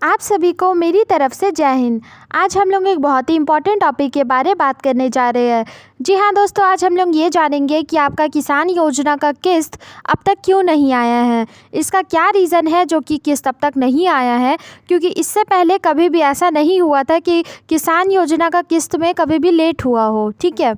आप सभी को मेरी तरफ से जय हिंद। आज हम लोग एक बहुत ही इम्पोर्टेंट टॉपिक के बारे में बात करने जा रहे हैं। जी हाँ दोस्तों, आज हम लोग ये जानेंगे कि आपका किसान योजना का किस्त अब तक क्यों नहीं आया है। इसका क्या रीज़न है जो कि किस्त अब तक नहीं आया है, क्योंकि इससे पहले कभी भी ऐसा नहीं हुआ था कि किसान योजना का किस्त में कभी भी लेट हुआ हो, ठीक है।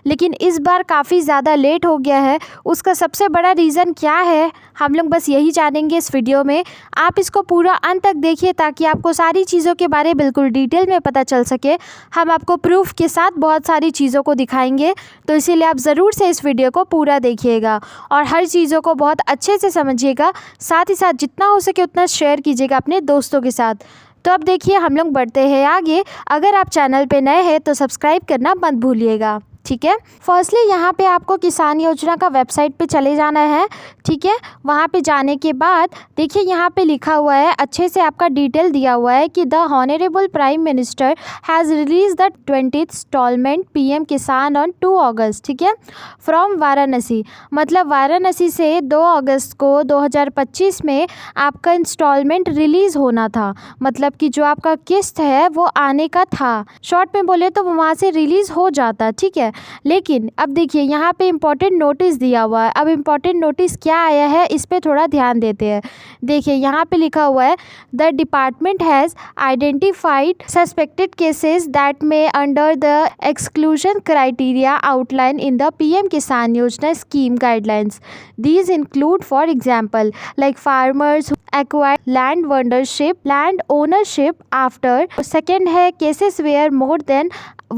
लेकिन इस बार काफ़ी ज़्यादा लेट हो गया है। उसका सबसे बड़ा रीज़न क्या है, हम लोग बस यही जानेंगे इस वीडियो में। आप इसको पूरा अंत तक देखिए ताकि आपको सारी चीज़ों के बारे बिल्कुल डिटेल में पता चल सके। हम आपको प्रूफ के साथ बहुत सारी चीज़ों को दिखाएंगे, तो इसीलिए आप ज़रूर से इस वीडियो को पूरा देखिएगा और हर चीज़ों को बहुत अच्छे से समझिएगा। साथ ही साथ जितना हो सके उतना शेयर कीजिएगा अपने दोस्तों के साथ। तो अब देखिए हम लोग बढ़ते हैं आगे। अगर आप चैनल पे नए हैं तो सब्सक्राइब करना मत भूलिएगा, ठीक है। फर्स्टली यहाँ पे आपको किसान योजना का वेबसाइट पे चले जाना है, ठीक है। वहाँ पे जाने के बाद देखिए यहाँ पे लिखा हुआ है, अच्छे से आपका डिटेल दिया हुआ है कि the honourable prime minister has release the 20th instalment PM Kisan on 2 August, ठीक है, फ्रॉम वाराणसी। मतलब वाराणसी से 2 अगस्त को 2025 में आपका इंस्टॉलमेंट रिलीज़ होना था। मतलब कि जो आपका किस्त है वो आने का था। शॉर्ट में बोले तो वहाँ से रिलीज़ हो जाता, ठीक है। लेकिन अब देखिए यहाँ पे इम्पोर्टेंट नोटिस दिया हुआ है। अब इम्पोर्टेंट नोटिस क्या आया है इस पे थोड़ा ध्यान देते हैं। देखिए यहाँ पे लिखा हुआ है, the department has identified suspected cases that में under the exclusion criteria outline in the PM Kisan Yojana scheme guidelines. These include for example like farmers acquired land ownership after। second है cases where more than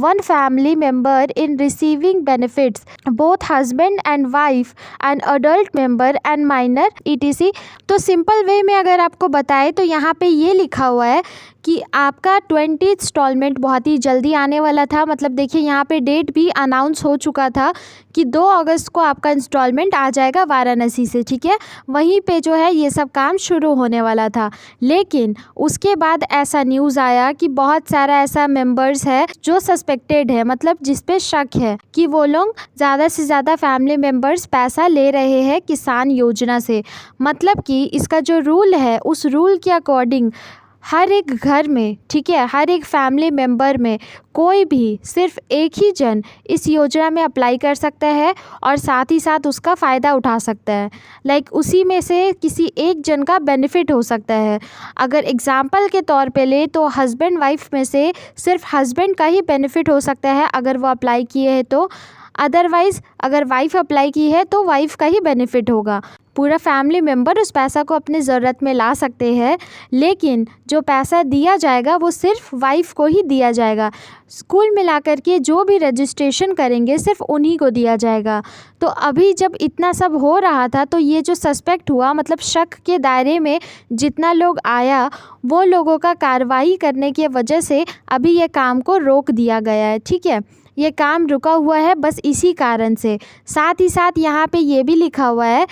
one family member in receiving benefits, both husband and wife, an adult member and minor etc। तो simple way में अगर आपको बताए तो यहाँ पे ये लिखा हुआ है कि आपका 20 इंस्टॉलमेंट बहुत ही जल्दी आने वाला था। मतलब देखिए यहाँ पे डेट भी अनाउंस हो चुका था कि 2 अगस्त को आपका इंस्टॉलमेंट आ जाएगा वाराणसी से, ठीक है। वहीं पे जो है ये सब काम शुरू होने वाला था। लेकिन उसके बाद ऐसा न्यूज़ आया कि बहुत सारा ऐसा मेंबर्स है जो सस्पेक्टेड है, मतलब जिस पे शक है कि वो लोग ज़्यादा से ज़्यादा फैमिली मेंबर्स पैसा ले रहे हैं किसान योजना से। मतलब कि इसका जो रूल है उस रूल के अकॉर्डिंग हर एक घर में, ठीक है, हर एक फैमिली मेम्बर में कोई भी सिर्फ एक ही जन इस योजना में अप्लाई कर सकता है और साथ ही साथ उसका फ़ायदा उठा सकता है। लाइक उसी में से किसी एक जन का बेनिफिट हो सकता है। अगर एग्जांपल के तौर पे ले तो हस्बैंड वाइफ में से सिर्फ हस्बैंड का ही बेनिफिट हो सकता है अगर वो अप्लाई किए हैं तो। अदरवाइज़ अगर वाइफ अप्लाई की है तो वाइफ का ही बेनिफिट होगा। पूरा फैमिली मेम्बर उस पैसा को अपनी ज़रूरत में ला सकते हैं, लेकिन जो पैसा दिया जाएगा वो सिर्फ वाइफ को ही दिया जाएगा। स्कूल में ला करके जो भी रजिस्ट्रेशन करेंगे सिर्फ उन्हीं को दिया जाएगा। तो अभी जब इतना सब हो रहा था तो ये जो सस्पेक्ट हुआ, मतलब शक के दायरे में जितना लोग आया वो लोगों का कार्रवाई करने की वजह से अभी ये काम को रोक दिया गया है, ठीक है। ये काम रुका हुआ है बस इसी कारण से। साथ ही साथ यहाँ पे ये भी लिखा हुआ है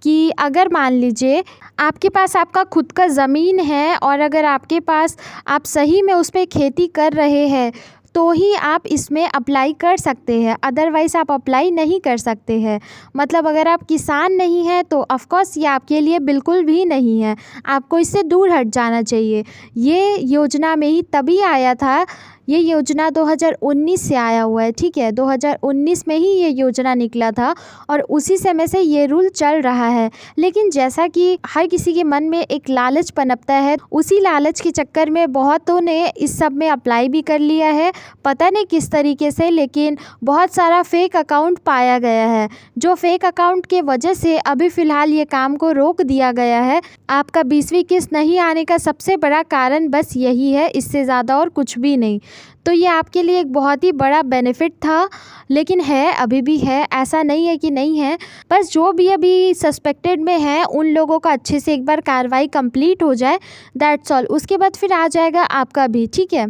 कि अगर मान लीजिए आपके पास आपका खुद का ज़मीन है और अगर आपके पास आप सही में उस पर खेती कर रहे हैं तो ही आप इसमें अप्लाई कर सकते हैं, अदरवाइज़ आप अप्लाई नहीं कर सकते हैं। मतलब अगर आप किसान नहीं हैं तो ऑफकोर्स ये आपके लिए बिल्कुल भी नहीं है, आपको इससे दूर हट जाना चाहिए। ये योजना में ही तभी आया था, ये योजना 2019 से आया हुआ है, ठीक है। 2019 में ही ये योजना निकला था और उसी समय से ये रूल चल रहा है। लेकिन जैसा कि हर किसी के मन में एक लालच पनपता है, उसी लालच के चक्कर में बहुतों ने इस सब में अप्लाई भी कर लिया है, पता नहीं किस तरीके से। लेकिन बहुत सारा फेक अकाउंट पाया गया है, जो फेक अकाउंट के वजह से अभी फ़िलहाल ये काम को रोक दिया गया है। आपका 20वीं किस्त नहीं आने का सबसे बड़ा कारण बस यही है, इससे ज़्यादा और कुछ भी नहीं। तो ये आपके लिए एक बहुत ही बड़ा बेनिफिट था, लेकिन है, अभी भी है, ऐसा नहीं है कि नहीं है। बस जो भी अभी सस्पेक्टेड में है उन लोगों का अच्छे से एक बार कार्रवाई कंप्लीट हो जाए, दैट्स ऑल। उसके बाद फिर आ जाएगा आपका भी, ठीक है।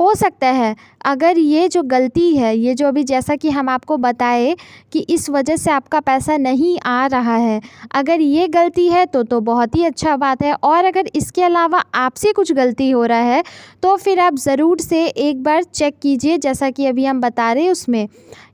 हो सकता है अगर ये जो गलती है, ये जो अभी जैसा कि हम आपको बताए कि इस वजह से आपका पैसा नहीं आ रहा है, अगर ये गलती है तो बहुत ही अच्छा बात है। और अगर इसके अलावा आपसे कुछ गलती हो रहा है तो फिर आप ज़रूर से एक बार बार चेक कीजिए, जैसा कि अभी हम बता रहे हैं उसमें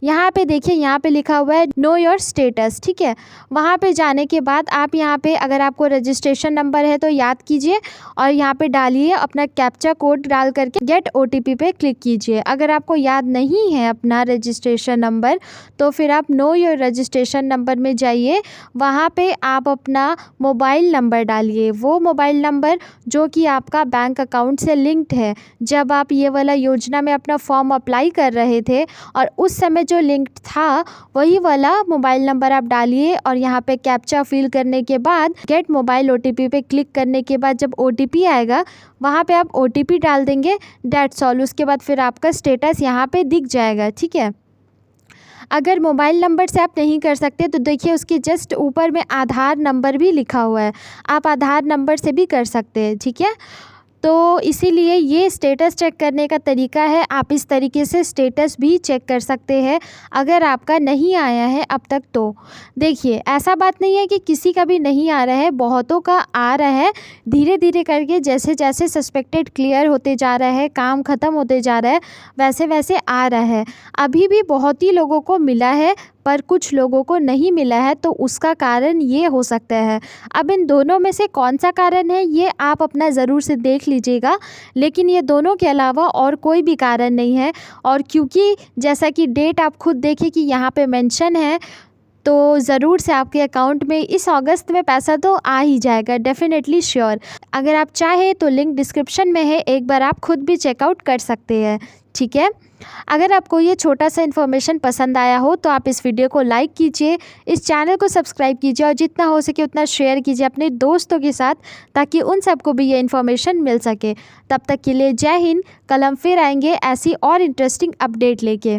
यहाँ पे देखिए, यहाँ पे लिखा हुआ है नो योर स्टेटस, ठीक है। वहाँ पे जाने के बाद आप यहाँ पे अगर आपको रजिस्ट्रेशन नंबर है तो याद कीजिए और यहाँ पे डालिए अपना कैप्चा कोड डाल करके गेट OTP पे क्लिक कीजिए। अगर आपको याद नहीं है अपना रजिस्ट्रेशन नंबर तो फिर आप नो योर रजिस्ट्रेशन नंबर में जाइए, वहाँ पे आप अपना मोबाइल नंबर डालिए, वो मोबाइल नंबर जो कि आपका बैंक अकाउंट से लिंक्ड है। जब आप ये वाला योजना में अपना फॉर्म अप्लाई कर रहे थे और उस समय जो लिंक था वही वाला मोबाइल नंबर आप डालिए और यहाँ पे कैप्चा फिल करने के बाद गेट मोबाइल OTP पे क्लिक करने के बाद जब OTP आएगा वहाँ पे आप OTP डाल देंगे, डेट्स ऑल। उसके बाद फिर आपका स्टेटस यहाँ पे दिख जाएगा, ठीक है। अगर मोबाइल नंबर से आप नहीं कर सकते तो देखिए उसके जस्ट ऊपर में आधार नंबर भी लिखा हुआ है, आप आधार नंबर से भी कर सकते हैं, ठीक है। तो इसीलिए ये स्टेटस चेक करने का तरीका है, आप इस तरीके से स्टेटस भी चेक कर सकते हैं अगर आपका नहीं आया है अब तक। तो देखिए ऐसा बात नहीं है कि किसी का भी नहीं आ रहा है, बहुतों का आ रहा है। धीरे धीरे करके जैसे जैसे सस्पेक्टेड क्लियर होते जा रहा है, काम ख़त्म होते जा रहा है, वैसे वैसे आ रहा है। अभी भी बहुत ही लोगों को मिला है पर कुछ लोगों को नहीं मिला है, तो उसका कारण ये हो सकता है। अब इन दोनों में से कौन सा कारण है ये आप अपना ज़रूर से देख लीजिएगा, लेकिन ये दोनों के अलावा और कोई भी कारण नहीं है। और क्योंकि जैसा कि डेट आप खुद देखिए कि यहाँ पे मेंशन है, तो ज़रूर से आपके अकाउंट में इस अगस्त में पैसा तो आ ही जाएगा, डेफिनेटली श्योर। अगर आप चाहें तो लिंक डिस्क्रिप्शन में है, एक बार आप खुद भी चेकआउट कर सकते हैं, ठीक है। अगर आपको ये छोटा सा इन्फॉर्मेशन पसंद आया हो तो आप इस वीडियो को लाइक कीजिए, इस चैनल को सब्सक्राइब कीजिए और जितना हो सके उतना शेयर कीजिए अपने दोस्तों के साथ, ताकि उन सबको भी ये इन्फॉर्मेशन मिल सके। तब तक के लिए जय हिंद। कल हम फिर आएंगे ऐसी और इंटरेस्टिंग अपडेट लेके।